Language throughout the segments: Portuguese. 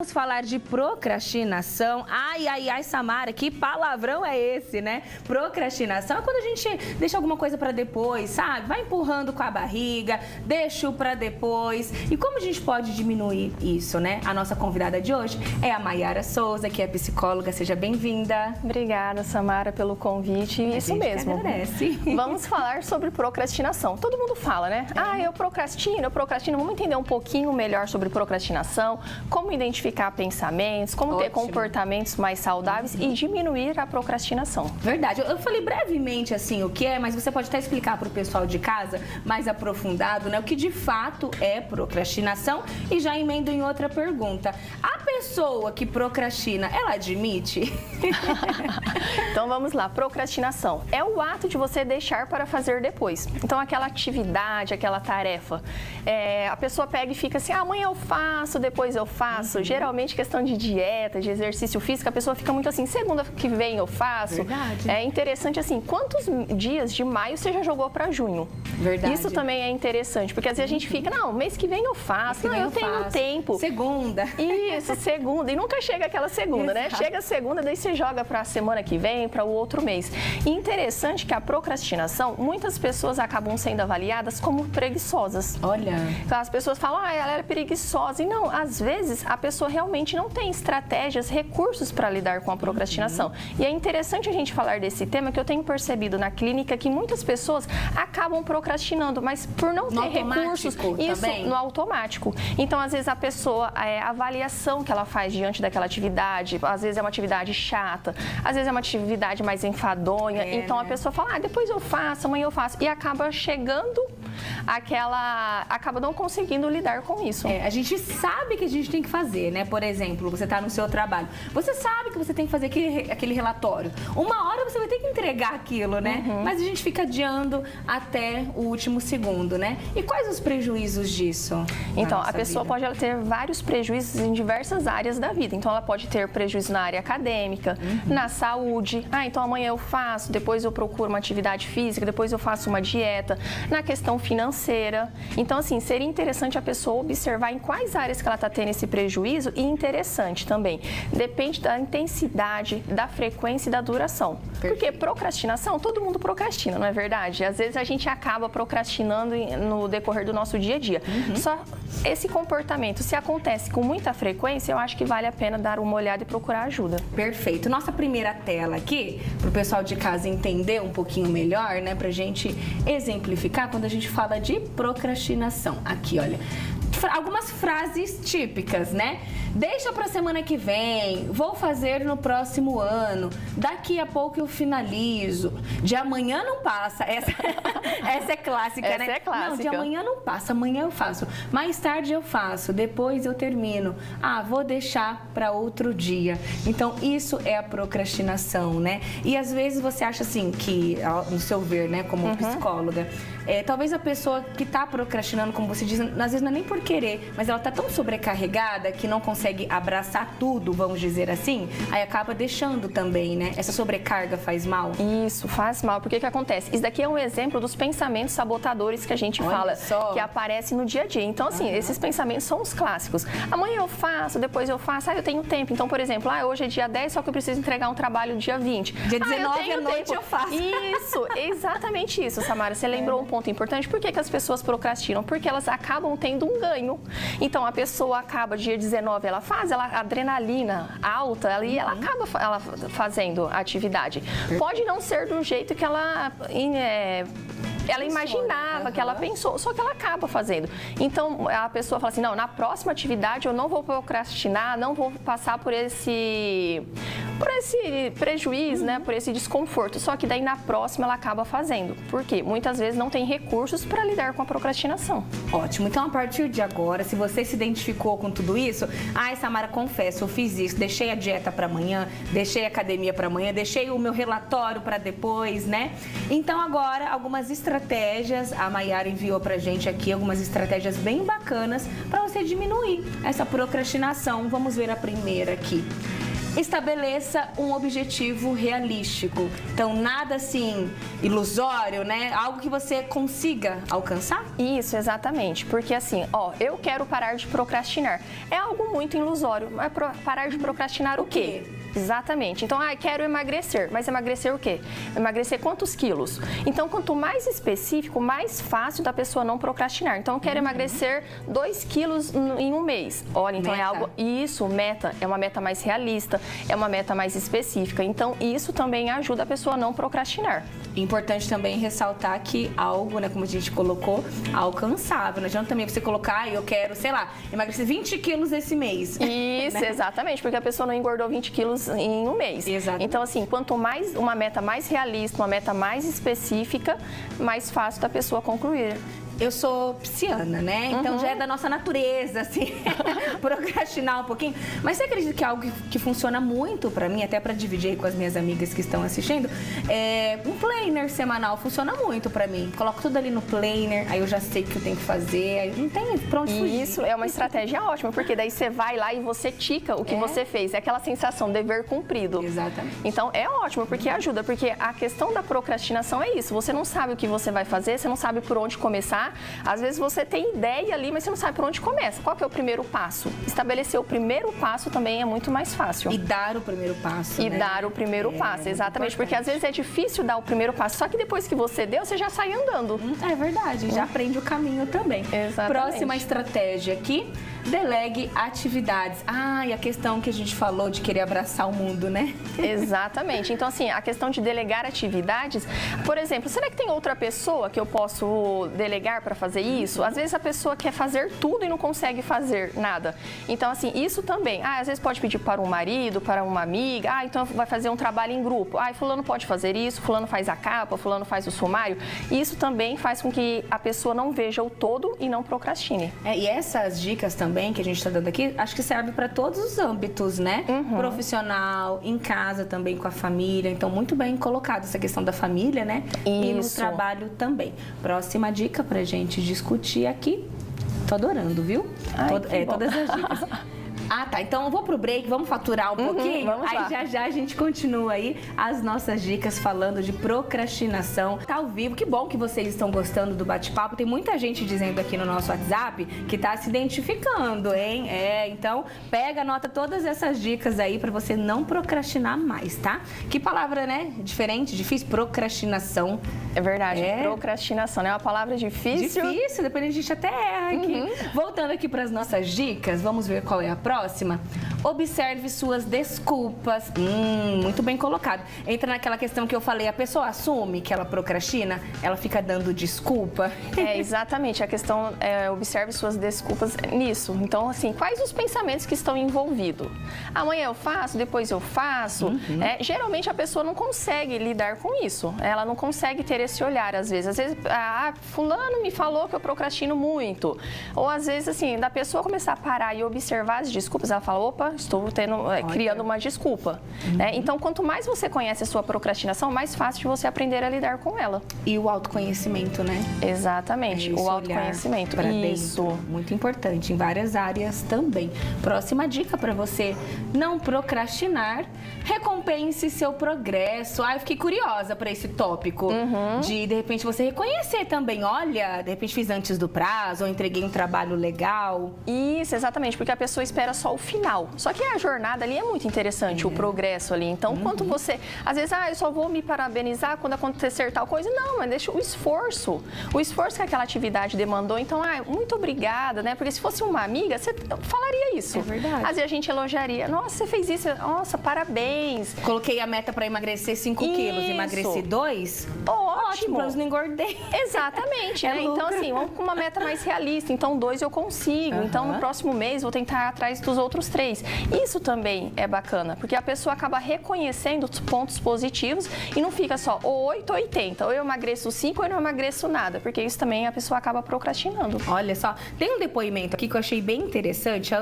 Vamos falar de procrastinação. Ai, Samara, que palavrão é esse, né? Procrastinação é quando a gente deixa alguma coisa para depois, sabe? Vai empurrando com a barriga, deixa para depois. E como a gente pode diminuir isso, né? A nossa convidada de hoje é a Mayara Souza, que é psicóloga. Seja bem-vinda. Obrigada, Samara, pelo convite. Isso mesmo. Agradece. Vamos falar sobre procrastinação. Todo mundo fala, né? Eu procrastino. Vamos entender um pouquinho melhor sobre procrastinação, como identificar pensamentos, como ter comportamentos mais saudáveis e diminuir a procrastinação. Verdade. Eu falei brevemente assim o que é, mas você pode até explicar para o pessoal de casa mais aprofundado, né? O que de fato é procrastinação. E já emendo em outra pergunta. A pessoa que procrastina, ela admite? Então vamos lá. Procrastinação é o ato de você deixar para fazer depois. Então aquela atividade, aquela tarefa, a pessoa pega e fica assim, amanhã eu faço, depois eu faço. Geralmente questão de dieta, de exercício físico, a pessoa fica muito assim, segunda que vem eu faço. Verdade. É interessante assim, quantos dias de maio você já jogou para junho? Verdade. Isso também é interessante, porque às vezes a gente fica, não, mês que vem eu faço, não, eu tenho tempo. Segunda. Isso, segunda. E nunca chega aquela segunda, né? Chega a segunda, daí você joga para a semana que vem, para o outro mês. E interessante que a procrastinação, muitas pessoas acabam sendo avaliadas como preguiçosas. Olha. Então, as pessoas falam, ela era preguiçosa. E não, às vezes a pessoa realmente não tem estratégias, recursos para lidar com a procrastinação. E é interessante a gente falar desse tema, que eu tenho percebido na clínica que muitas pessoas acabam procrastinando, mas por não ter recursos, isso no automático. Então, às vezes a pessoa, a avaliação que ela faz diante daquela atividade, às vezes é uma atividade chata, às vezes é uma atividade mais enfadonha. Então, a pessoa fala, depois eu faço, amanhã eu faço. E acaba chegando acaba não conseguindo lidar com isso. A gente sabe que a gente tem que fazer, né? Por exemplo, você está no seu trabalho. Você sabe que você tem que fazer aquele relatório. Uma hora você vai ter que entregar aquilo, né? Mas a gente fica adiando até o último segundo, né? E quais os prejuízos disso? Então, a pessoa pode ter vários prejuízos em diversas áreas da vida. Então, ela pode ter prejuízo na área acadêmica, na saúde. Então amanhã eu faço, depois eu procuro uma atividade física, depois eu faço uma dieta. Na questão financeira. Então, assim, seria interessante a pessoa observar em quais áreas que ela está tendo esse prejuízo e interessante também. Depende da intensidade, da frequência e da duração. Perfeito. Porque procrastinação, todo mundo procrastina, não é verdade? Às vezes a gente acaba procrastinando no decorrer do nosso dia a dia. Só esse comportamento, se acontece com muita frequência, eu acho que vale a pena dar uma olhada e procurar ajuda. Perfeito. Nossa primeira tela aqui, para o pessoal de casa entender um pouquinho melhor, né? Pra gente exemplificar quando a gente fala de procrastinação. Aqui, olha, algumas frases típicas, né? Deixa pra semana que vem, vou fazer no próximo ano, daqui a pouco eu finalizo, de amanhã não passa. Essa é clássica, né? Essa é clássica. Não, de amanhã não passa, amanhã eu faço, mais tarde eu faço, depois eu termino. Vou deixar para outro dia. Então, isso é a procrastinação, né? E às vezes você acha assim que, no seu ver, né, como psicóloga, talvez a pessoa que tá procrastinando, como você diz, às vezes não é nem por querer, mas ela tá tão sobrecarregada que não consegue abraçar tudo, vamos dizer assim, aí acaba deixando também, né? Essa sobrecarga faz mal? Isso, faz mal. Porque o que acontece? Isso daqui é um exemplo dos pensamentos sabotadores que a gente fala, que aparecem no dia a dia. Então, assim, esses pensamentos são os clássicos. Amanhã eu faço, depois eu faço, eu tenho tempo. Então, por exemplo, hoje é dia 10, só que eu preciso entregar um trabalho dia 20. Dia 19 à noite eu faço. Isso, exatamente isso, Samara. Você lembrou um ponto importante. Por que as pessoas procrastinam? Porque elas acabam tendo um ganho. Então, a pessoa acaba, dia 19, ela faz, a adrenalina alta ali, ela acaba fazendo a atividade. Pode não ser do jeito que ela imaginava, que ela pensou, só que ela acaba fazendo. Então, a pessoa fala assim, não, na próxima atividade eu não vou procrastinar, não vou passar por esse prejuízo, né, por esse desconforto. Só que daí na próxima ela acaba fazendo. Por quê? Muitas vezes não tem recursos para lidar com a procrastinação. Ótimo. Então, a partir de agora, se você se identificou com tudo isso, Samara, confesso, eu fiz isso, deixei a dieta para amanhã, deixei a academia para amanhã, deixei o meu relatório para depois, né? Então, agora, algumas estratégias, a Mayara enviou pra gente aqui algumas estratégias bem bacanas para você diminuir essa procrastinação. Vamos ver a primeira aqui. Estabeleça um objetivo realístico. Então, nada assim ilusório, né? Algo que você consiga alcançar? Isso, exatamente. Porque assim, eu quero parar de procrastinar. É algo muito ilusório. Mas parar de procrastinar o quê? Exatamente. Então, quero emagrecer. Mas emagrecer o quê? Emagrecer quantos quilos? Então, quanto mais específico, mais fácil da pessoa não procrastinar. Então, eu quero emagrecer 2 quilos em um mês. Olha, então meta. É algo... Isso, meta. É uma meta mais realista, é uma meta mais específica. Então, isso também ajuda a pessoa a não procrastinar. Importante também ressaltar que algo, né, como a gente colocou, alcançável. Não adianta também você colocar, eu quero, sei lá, emagrecer 20 quilos esse mês. Isso, né? Exatamente, porque a pessoa não engordou 20 quilos em um mês. Exatamente. Então, assim, quanto mais uma meta mais realista, uma meta mais específica, mais fácil da pessoa concluir. Eu sou pisciana, né? Então já é da nossa natureza, assim, procrastinar um pouquinho. Mas você acredita que é algo que funciona muito pra mim, até pra dividir aí com as minhas amigas que estão assistindo? Um planner semanal funciona muito pra mim. Coloco tudo ali no planner, aí eu já sei o que eu tenho que fazer, aí não tem pra onde fugir. Isso é uma estratégia ótima, porque daí você vai lá e você tica o que você fez. É aquela sensação, dever cumprido. Exatamente. Então é ótimo, porque ajuda, porque a questão da procrastinação é isso. Você não sabe o que você vai fazer, você não sabe por onde começar. Às vezes você tem ideia ali, mas você não sabe por onde começa. Qual que é o primeiro passo? Estabelecer o primeiro passo também é muito mais fácil. E dar o primeiro passo, E né? dar o primeiro passo, exatamente. Porque às vezes é difícil dar o primeiro passo, só que depois que você deu, você já sai andando. É verdade, já aprende o caminho também. Exatamente. Próxima estratégia aqui, delegue atividades. E a questão que a gente falou de querer abraçar o mundo, né? Exatamente. Então, assim, a questão de delegar atividades, por exemplo, será que tem outra pessoa que eu posso delegar para fazer isso? Às vezes a pessoa quer fazer tudo e não consegue fazer nada. Então, assim, isso também. Às vezes pode pedir para um marido, para uma amiga, então vai fazer um trabalho em grupo. Fulano pode fazer isso, fulano faz a capa, fulano faz o sumário. Isso também faz com que a pessoa não veja o todo e não procrastine. E essas dicas também que a gente está dando aqui, acho que serve para todos os âmbitos, né? Profissional, em casa também com a família. Então, muito bem colocado essa questão da família, né? E no trabalho também. Próxima dica pra gente discutir aqui. Tô adorando, viu? Todas as dicas. Tá. Então eu vou pro break, vamos faturar um pouquinho? Vamos lá. Aí já a gente continua aí as nossas dicas falando de procrastinação. Tá ao vivo, que bom que vocês estão gostando do bate-papo. Tem muita gente dizendo aqui no nosso WhatsApp que tá se identificando, hein? Então pega, anota todas essas dicas aí pra você não procrastinar mais, tá? Que palavra, né? Diferente, difícil, procrastinação. É verdade, procrastinação, né? É uma palavra difícil. Difícil, depois a gente até erra aqui. Voltando aqui pras nossas dicas, vamos ver qual é a próxima. Observe suas desculpas. Muito bem colocado. Entra naquela questão que eu falei, a pessoa assume que ela procrastina, ela fica dando desculpa. Exatamente. A questão é observe suas desculpas nisso. Então, assim, quais os pensamentos que estão envolvidos? Amanhã eu faço, depois eu faço. Geralmente a pessoa não consegue lidar com isso. Ela não consegue ter esse olhar, às vezes. Às vezes, fulano me falou que eu procrastino muito. Ou às vezes, assim, da pessoa começar a parar e observar as desculpas, ela fala, opa, estou criando uma desculpa. Então, quanto mais você conhece a sua procrastinação, mais fácil de você aprender a lidar com ela. E o autoconhecimento, né? Exatamente, o autoconhecimento. Pra isso. Muito importante, em várias áreas também. Próxima dica para você não procrastinar, recompense seu progresso. Eu fiquei curiosa para esse tópico de repente, você reconhecer também, olha, de repente fiz antes do prazo, ou entreguei um trabalho legal. Isso, exatamente, porque a pessoa espera só o final. Só que a jornada ali é muito interessante, o progresso ali. Então, quanto você... Às vezes, eu só vou me parabenizar quando acontecer tal coisa. Não, mas deixa o esforço. O esforço que aquela atividade demandou. Então, muito obrigada, né? Porque se fosse uma amiga, você falaria isso. É verdade. Às vezes a gente elogiaria. Nossa, você fez isso. Nossa, parabéns. Coloquei a meta para emagrecer 5 quilos, emagreci 2. Ótimo, pelo menos não engordei. Exatamente, né? Então, assim, vamos com uma meta mais realista. Então, 2 eu consigo. Então, no próximo mês, vou tentar atrás dos outros 3. Isso também é bacana, porque a pessoa acaba reconhecendo os pontos positivos e não fica só 8 ou 80, ou eu emagreço 5 ou eu não emagreço nada, porque isso também a pessoa acaba procrastinando. Olha só, tem um depoimento aqui que eu achei bem interessante. A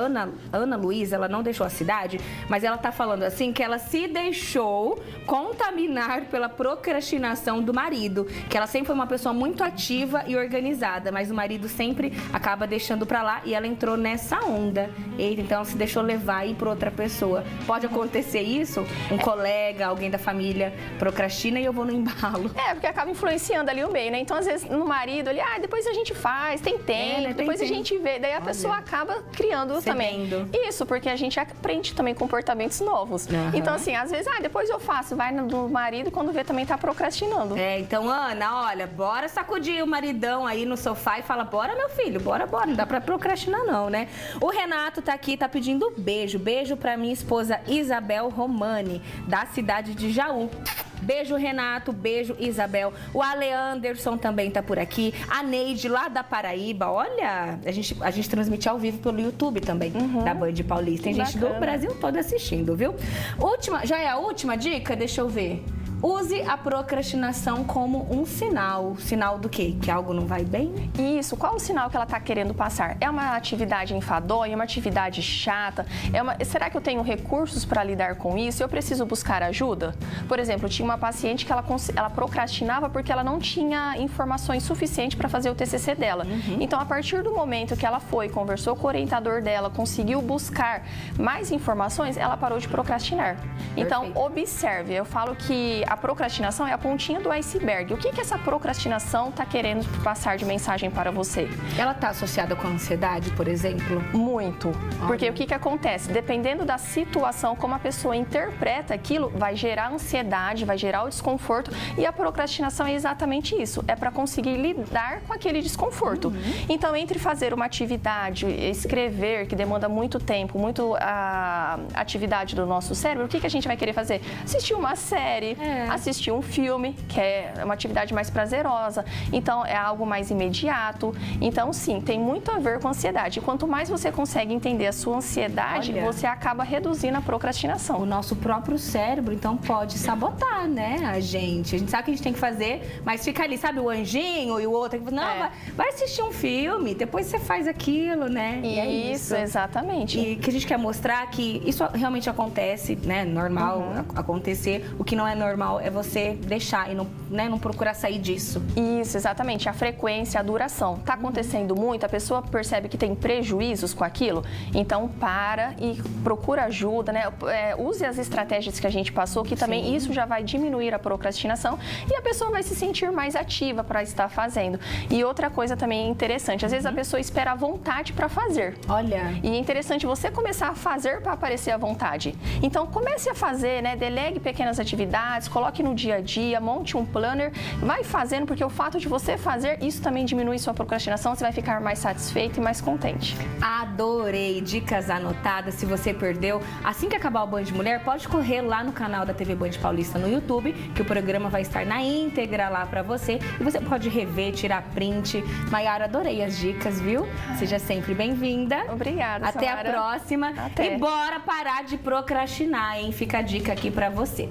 Ana Luísa, ela não deixou a cidade, mas ela tá falando assim que ela se deixou contaminar pela procrastinação do marido. marido, que ela sempre foi uma pessoa muito ativa e organizada, mas o marido sempre acaba deixando pra lá e ela entrou nessa onda. Eita, então ela se deixou levar e ir pra outra pessoa. Pode acontecer isso? Um colega, alguém da família procrastina e eu vou no embalo. Porque acaba influenciando ali o meio, né? Então, às vezes, no marido, ele, depois a gente faz, tem tempo, né? depois a gente vê. Daí a pessoa acaba criando também. Isso, porque a gente aprende também comportamentos novos. Então, assim, às vezes, depois eu faço, vai no marido quando vê também tá procrastinando. Então, Ana, olha, bora sacudir o maridão aí no sofá e fala, bora, meu filho, bora, não dá pra procrastinar não, né? O Renato tá aqui, tá pedindo beijo pra minha esposa Isabel Romani, da cidade de Jaú. Beijo, Renato. Beijo, Isabel. O Ale Anderson também tá por aqui. A Neide, lá da Paraíba. Olha, a gente transmite ao vivo pelo YouTube também, da Band Paulista. Tem gente do Brasil todo assistindo, viu? Já é a última dica? Deixa eu ver. Use a procrastinação como um sinal. Sinal do quê? Que algo não vai bem? Isso. Qual o sinal que ela está querendo passar? É uma atividade enfadonha? É uma atividade chata? Será que eu tenho recursos para lidar com isso? Eu preciso buscar ajuda? Por exemplo, tinha uma paciente que ela procrastinava porque ela não tinha informações suficientes para fazer o TCC dela. Então, a partir do momento que ela conversou com o orientador dela, conseguiu buscar mais informações, ela parou de procrastinar. Então, observe. Eu falo que a procrastinação é a pontinha do iceberg. O que essa procrastinação está querendo passar de mensagem para você? Ela está associada com a ansiedade, por exemplo? Muito. Porque o que acontece? Dependendo da situação, como a pessoa interpreta aquilo, vai gerar ansiedade, vai gerar o desconforto. E a procrastinação é exatamente isso. É para conseguir lidar com aquele desconforto. Então, entre fazer uma atividade, escrever, que demanda muito tempo, muito a atividade do nosso cérebro, o que a gente vai querer fazer? Assistir uma série, assistir um filme, que é uma atividade mais prazerosa. Então, é algo mais imediato. Então, sim, tem muito a ver com a ansiedade. E quanto mais você consegue entender a sua ansiedade, você acaba reduzindo a procrastinação. O nosso próprio cérebro, então, pode sabotar, né, a gente. A gente sabe o que a gente tem que fazer, mas fica ali, sabe, o anjinho e o outro. Não, vai assistir um filme, depois você faz aquilo, né? Isso, exatamente. E que a gente quer mostrar que isso realmente acontece, né? Normal acontecer. O que não é normal é você deixar e não procurar sair disso. Isso, exatamente. A frequência, a duração. Tá acontecendo muito, a pessoa percebe que tem prejuízos com aquilo, então para e procura ajuda, né? Use as estratégias que a gente passou, que também isso já vai diminuir a procrastinação e a pessoa vai se sentir mais ativa para estar fazendo. E outra coisa também interessante, às vezes a pessoa espera a vontade para fazer. Olha. E é interessante você começar a fazer para aparecer a vontade. Então comece a fazer, né? Delegue pequenas atividades, coloque no dia a dia, monte um planner, vai fazendo, porque o fato de você fazer, isso também diminui sua procrastinação, você vai ficar mais satisfeito e mais contente. Adorei! Dicas anotadas, se você perdeu, assim que acabar o Band Mulher, pode correr lá no canal da TV Band Paulista no YouTube, que o programa vai estar na íntegra lá pra você, e você pode rever, tirar print. Maiara, adorei as dicas, viu? Seja sempre bem-vinda. Obrigada, Até Samara. A próxima. Até. E bora parar de procrastinar, hein? Fica a dica aqui pra você.